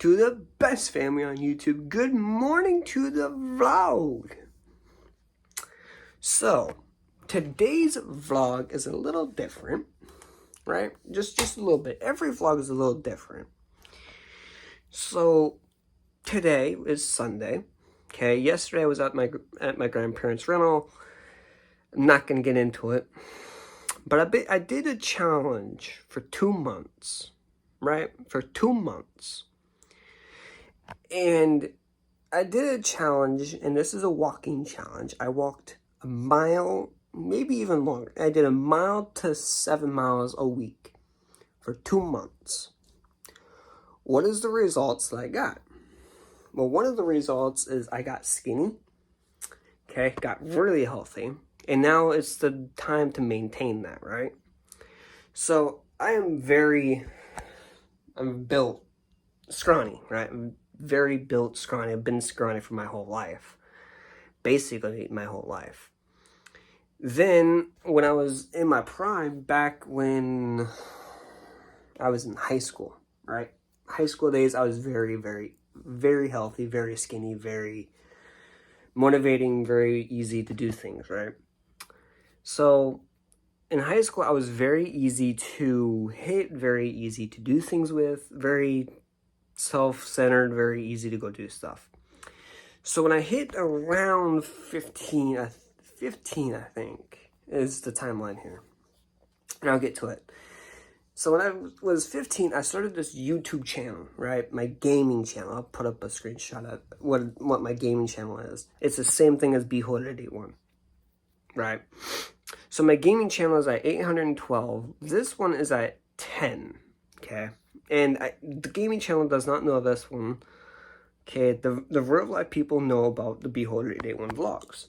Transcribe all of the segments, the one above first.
to the best family on YouTube. Good morning to the vlog. So, today's vlog is a little different, right? Just a little bit. Every vlog is a little different. So, today is Sunday. Okay, yesterday I was at my grandparents' rental. I'm not gonna get into it, but I did a challenge for 2 months, right? For 2 months. And I did a challenge, and this is a walking challenge. I walked a mile, maybe even longer. I did a mile to 7 miles a week for 2 months. What is the results that I got? Well, one of the results is I got skinny, okay, got really healthy, and now it's the time to maintain that, right? So I'm built scrawny, right? I'm very built scrawny. I've been scrawny for my whole life, basically my whole life. Then when I was in my prime, back when I was in high school, right? High school days, I was very, very, very healthy, very skinny, very motivating, very easy to do things, right? So in high school, I was very easy to hit, very easy to do things with, very self-centered, very easy to go do stuff. So when I hit around 15, I think, is the timeline here. And I'll get to it. So when I was 15, I started this YouTube channel, right? My gaming channel. I'll put up a screenshot of what my gaming channel is. It's the same thing as Beholder81, right? So my gaming channel is at 812. This one is at 10, okay? And the gaming channel does not know this one. Okay, the real life people know about the Beholder81 vlogs.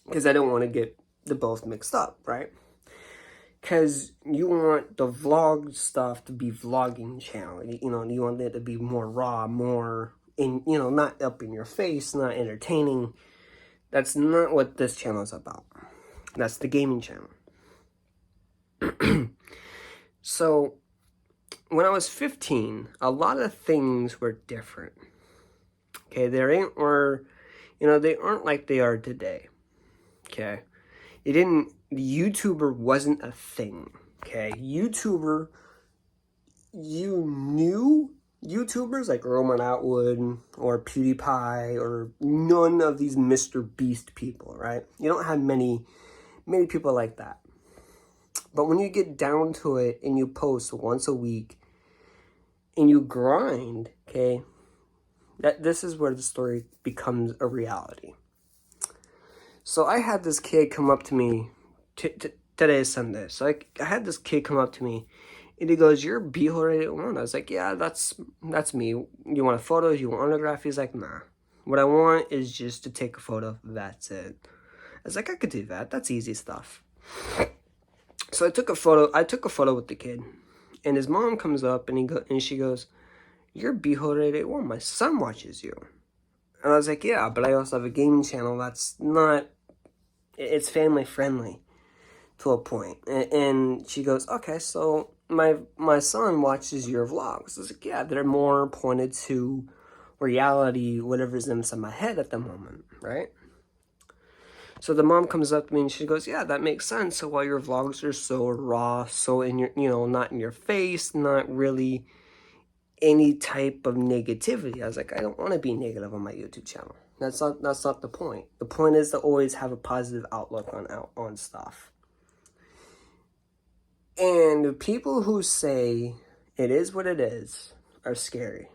Because I don't want to get the both mixed up, right? Because you want the vlog stuff to be vlogging channel. You want it to be more raw, more, not up in your face, not entertaining. That's not what this channel is about. That's the gaming channel. So, when I was 15, a lot of things were different. Okay, they aren't like they are today. Okay, the YouTuber wasn't a thing. Okay, you knew YouTubers like Roman Atwood or PewDiePie or none of these Mr. Beast people, right? You don't have many people like that. But when you get down to it and you post once a week and you grind, okay, this is where the story becomes a reality. So I had this kid come up to me, today is Sunday, so I had this kid come up to me, and he goes, "You're Beholder81." I was like, "Yeah, that's me. You want a photo? You want an autograph?" He's like, "Nah. What I want is just to take a photo. That's it." I was like, "I could do that. That's easy stuff." So I took a photo with the kid, and his mom comes up, and she goes, "You're Beholder81. My son watches you." And I was like, "Yeah, but I also have a gaming channel that's not, it's family friendly to a point." And she goes, "Okay, so my son watches your vlogs." I was like, "Yeah, they're more pointed to reality, whatever's inside my head at the moment, right?" So the mom comes up to me and she goes, "Yeah, that makes sense. So while your vlogs are so raw, so in your, not in your face, not really any type of negativity." I was like, "I don't want to be negative on my YouTube channel. That's not the point. The point is to always have a positive outlook on stuff." And people who say it is what it is are scary.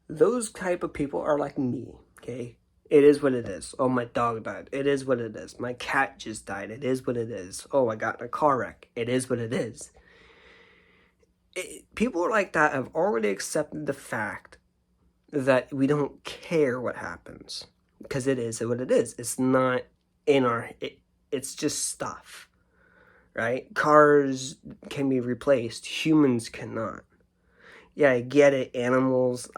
Those type of people are like me, okay? It is what it is. Oh, my dog died. It is what it is. My cat just died. It is what it is. Oh, I got in a car wreck. It is what it is. People like that have already accepted the fact that we don't care what happens. Because it is what it is. It's not in our... it's just stuff. Right? Cars can be replaced. Humans cannot. Yeah, I get it. Animals,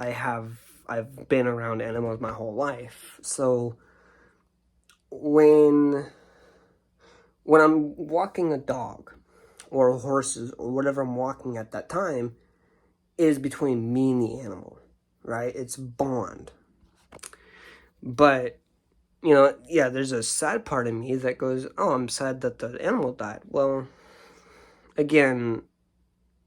I've been around animals my whole life. So when I'm walking a dog or horses or whatever I'm walking at that time, is between me and the animal, right? It's bond. But, yeah, there's a sad part of me that goes, oh, I'm sad that the animal died. Well, again,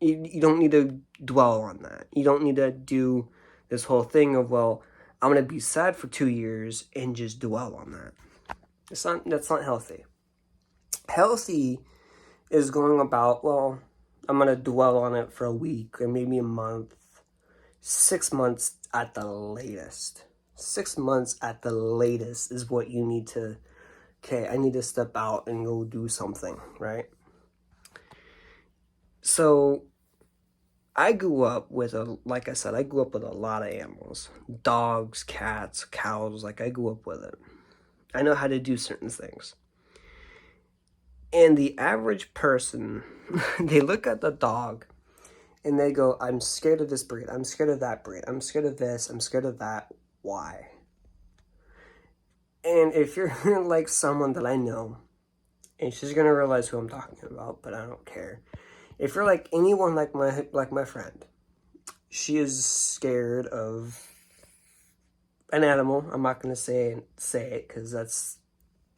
you don't need to dwell on that. You don't need to do this whole thing of, well, I'm going to be sad for 2 years and just dwell on that. That's not healthy. Healthy is going about, well, I'm going to dwell on it for a week or maybe a month, 6 months at the latest. 6 months at the latest is what you need to, okay, I need to step out and go do something, right? So I grew up with like I said, I grew up with a lot of animals. Dogs, cats, cows, like I grew up with it. I know how to do certain things. And the average person, they look at the dog and they go, I'm scared of this breed. I'm scared of that breed. I'm scared of this. I'm scared of that. Why? And if you're like someone that I know, and she's going to realize who I'm talking about, but I don't care. If you're like anyone like my friend, she is scared of an animal. I'm not going to say it because that's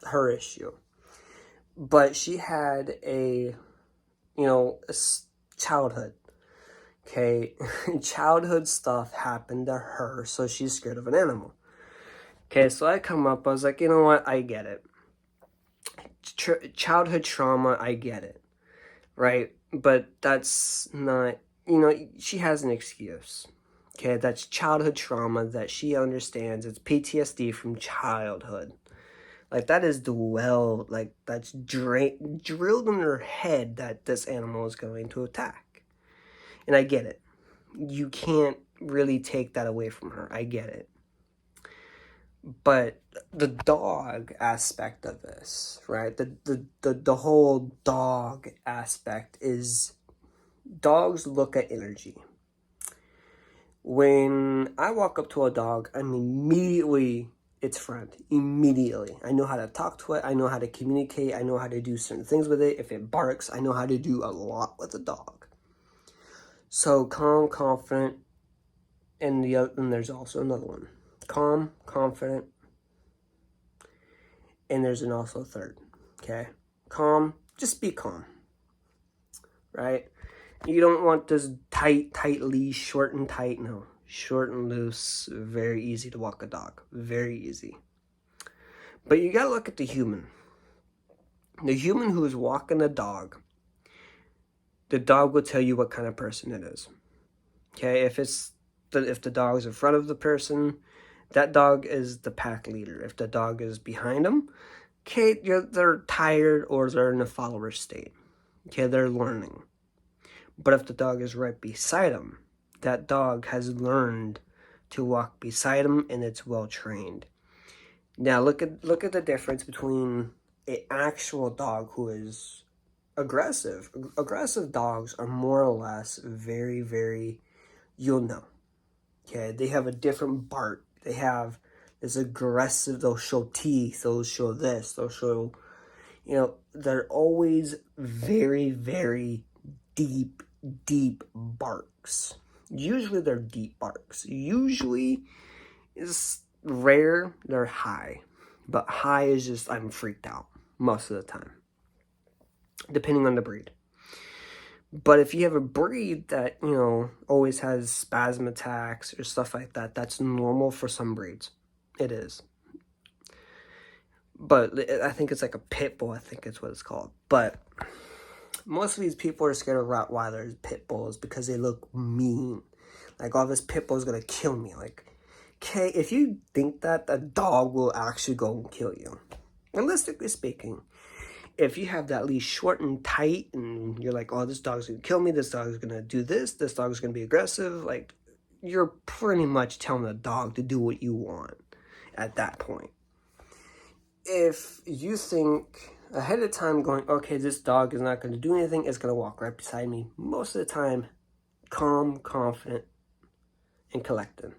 her issue. But she had a childhood. Okay, childhood stuff happened to her, so she's scared of an animal. Okay, so I come up, I was like, you know what, I get it. Childhood trauma, I get it. Right? But that's not, she has an excuse. Okay, that's childhood trauma that she understands. It's PTSD from childhood. Like, that is that's drilled in her head that this animal is going to attack. And I get it. You can't really take that away from her. I get it. But the dog aspect of this, right? The whole dog aspect is dogs look at energy. When I walk up to a dog, I'm immediately its friend. Immediately. I know how to talk to it. I know how to communicate. I know how to do certain things with it. If it barks, I know how to do a lot with a dog. So calm, confident, and there's also another one. Calm, confident, and there's also a third. Okay? Calm, just be calm. Right? You don't want this tight leash, short and tight. No. Short and loose, very easy to walk a dog. Very easy. But you gotta look at the human. The human who is walking the dog will tell you what kind of person it is. Okay, if the dog is in front of the person, that dog is the pack leader. If the dog is behind them, okay, they're tired or they're in a follower state. Okay, they're learning. But if the dog is right beside them, that dog has learned to walk beside him and it's well trained. Now look at the difference between an actual dog who is aggressive. Aggressive dogs are more or less very, very, you'll know. Okay, they have a different bark. They have this aggressive, they'll show teeth, they'll show this, they'll show, they're always very, very deep barks. Usually they're deep barks. Usually is rare, they're high. But high is just, I'm freaked out most of the time. Depending on the breed. But if you have a breed that, always has spasm attacks or stuff like that, that's normal for some breeds. It is. But I think it's like a pit bull, I think it's what it's called. But most of these people are scared of Rottweilers, pit bulls, because they look mean. Like, oh, this pit bull is going to kill me. Like, okay, if you think that, a dog will actually go and kill you. Realistically speaking, if you have that leash short and tight and you're like, oh, this dog's going to kill me, this dog's going to do this dog's going to be aggressive, like, you're pretty much telling the dog to do what you want at that point. If you think ahead of time going, okay, this dog is not going to do anything, it's going to walk right beside me, most of the time, calm, confident, and collected.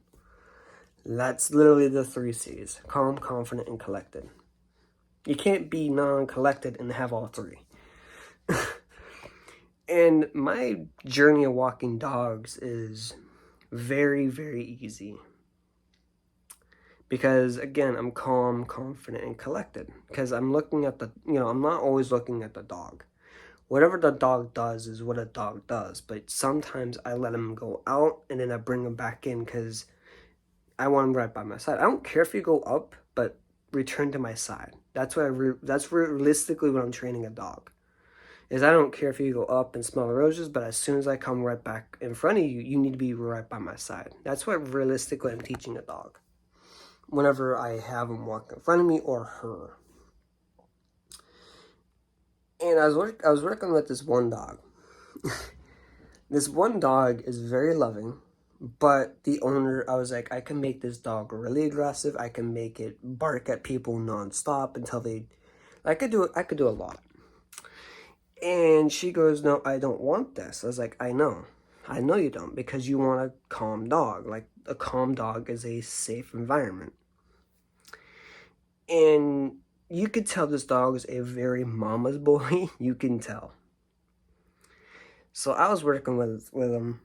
That's literally the 3 C's. Calm, confident, and collected. You can't be non-collected and have all 3. And my journey of walking dogs is very, very easy. Because again, I'm calm, confident, and collected. Because I'm looking at I'm not always looking at the dog. Whatever the dog does is what a dog does. But sometimes I let him go out and then I bring him back in because I want him right by my side. I don't care if you go up, but return to my side. That's that's realistically what I'm training a dog. Is I don't care if you go up and smell roses, but as soon as I come right back in front of you, you need to be right by my side. That's what realistically I'm teaching a dog. Whenever I have him walk in front of me or her. And I was working with this one dog. This one dog is very loving, but the owner, I was like, I can make this dog really aggressive. I can make it bark at people nonstop until I could do a lot. And she goes, no, I don't want this. I was like, I know you don't, because you want a calm dog. Like, a calm dog is a safe environment. And you could tell this dog is a very mama's boy. You can tell. So I was working with him,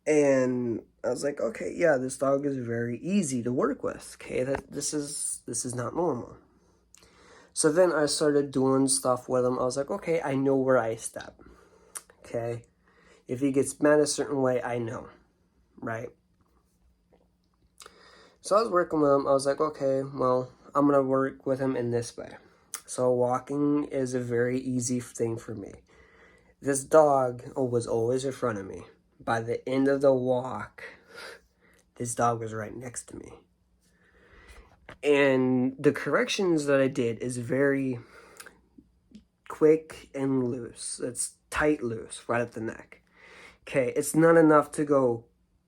and I was like, okay, yeah, this dog is very easy to work with. Okay, this is not normal. So then I started doing stuff with him. I was like, okay, I know where I step. Okay, if he gets mad a certain way, I know, right? So I was working with him. I was like, okay, well, I'm gonna work with him in this way. So walking is a very easy thing for me. This dog was always in front of me. By the end of the walk, this dog was right next to me. And the corrections that I did is very quick and loose. It's tight loose, right at the neck. Okay, it's not enough to go,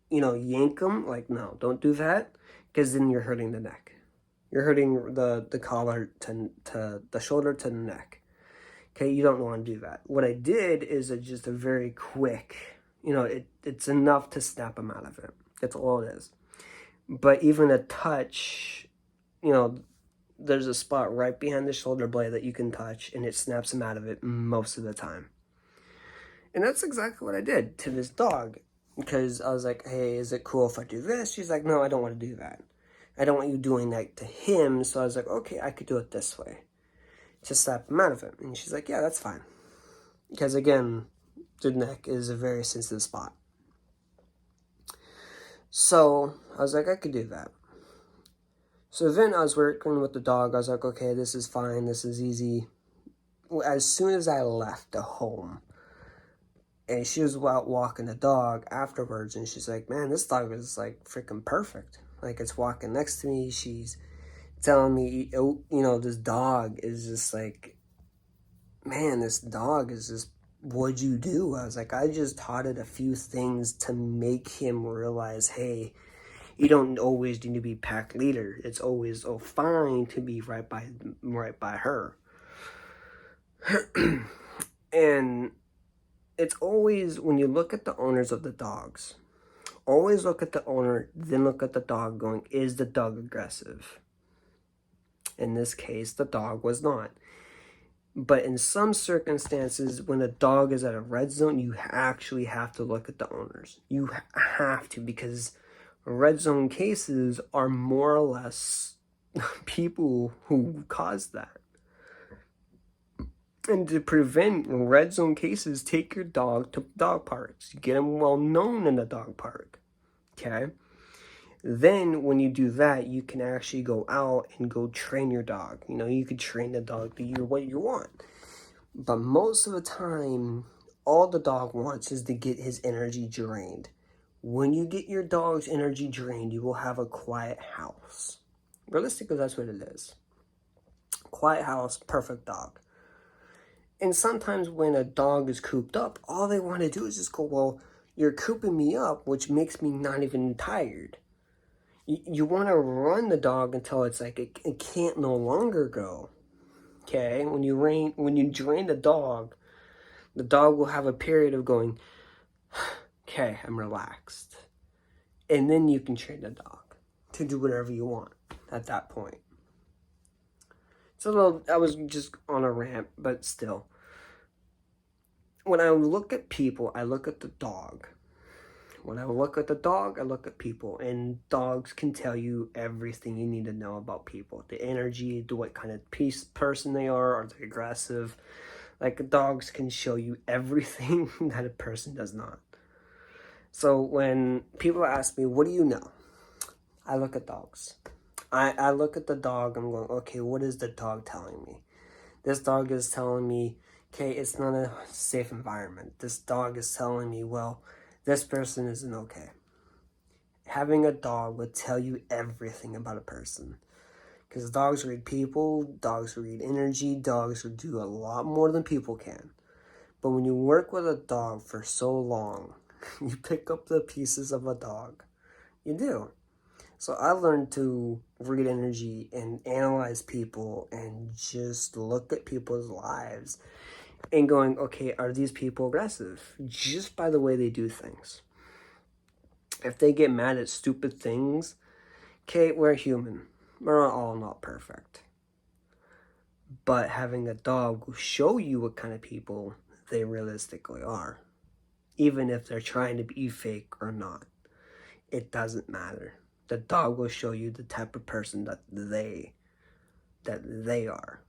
yank them. Like, no, don't do that, because then you're hurting the neck. You're hurting the collar to the shoulder to the neck. Okay, you don't want to do that. What I did is just a very quick, it's enough to snap them out of it. That's all it is. But even a touch, there's a spot right behind the shoulder blade that you can touch, and it snaps them out of it most of the time. And that's exactly what I did to this dog. Because I was like, hey, is it cool if I do this? She's like, no, I don't want to do that. I don't want you doing that to him. So I was like, okay, I could do it this way. Just slap him out of it. And she's like, yeah, that's fine. Because again, the neck is a very sensitive spot. So I was like, I could do that. So then I was working with the dog. I was like, okay, this is fine. This is easy. As soon as I left the home, and she was out walking the dog afterwards, and she's like, man, this dog is like freaking perfect. Like, it's walking next to me. She's telling me, this dog is just like, man, this dog is just, what'd you do? I was like, I just taught it a few things to make him realize, hey, you don't always need to be pack leader. It's always fine to be right by her. And it's always, when you look at the owners of the dogs, always look at the owner, then look at the dog going, is the dog aggressive? In this case, the dog was not. But in some circumstances, when a dog is at a red zone, you actually have to look at the owners. You have to, because red zone cases are more or less people who cause that. And to prevent red zone cases, take your dog to dog parks. Get them well known in the dog park. Okay? Then when you do that, you can actually go out and go train your dog. You could train the dog to what you want. But most of the time, all the dog wants is to get his energy drained. When you get your dog's energy drained, you will have a quiet house. Realistically, that's what it is. Quiet house, perfect dog. And sometimes when a dog is cooped up, all they want to do is just go, well, you're cooping me up, which makes me not even tired. You want to run the dog until it's like it can't no longer go. Okay? When you drain the dog will have a period of going, okay, I'm relaxed. And then you can train the dog to do whatever you want at that point. I was just on a rant, but still. when I look at people, I look at the dog. When I look at the dog, I look at people, and dogs can tell you everything you need to know about people. The energy, what kind of person they are they aggressive. Like, dogs can show you everything that a person does not. So when people ask me, what do you know? I look at dogs. I look at the dog, I'm going, okay, what is the dog telling me? This dog is telling me, okay, it's not a safe environment. This dog is telling me, well, this person isn't okay. Having a dog will tell you everything about a person. Because dogs read people, dogs read energy, dogs will do a lot more than people can. But when you work with a dog for so long, you pick up the pieces of a dog. You do. So I learned to read energy and analyze people and just look at people's lives and going, okay, are these people aggressive? Just by the way they do things. If they get mad at stupid things, okay, we're human. We're all not perfect. But having a dog will show you what kind of people they realistically are. Even if they're trying to be fake or not. It doesn't matter. The dog will show you the type of person that they are.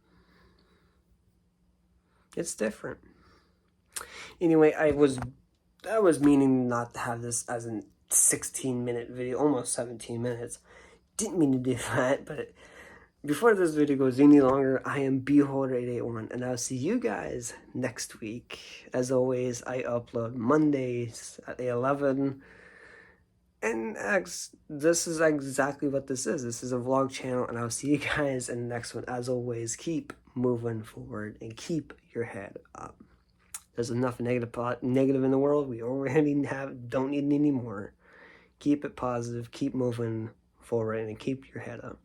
It's different. Anyway, I was meaning not to have this as a 16-minute video, almost 17 minutes. Didn't mean to do that, but before this video goes any longer, I am Beholder881, and I'll see you guys next week. As always, I upload Mondays at 11. And this is exactly what this is. This is a vlog channel, and I'll see you guys in the next one. As always, keep moving forward and keep your head up. There's enough negative in the world. We already don't need any more. Keep it positive, keep moving forward, and keep your head up.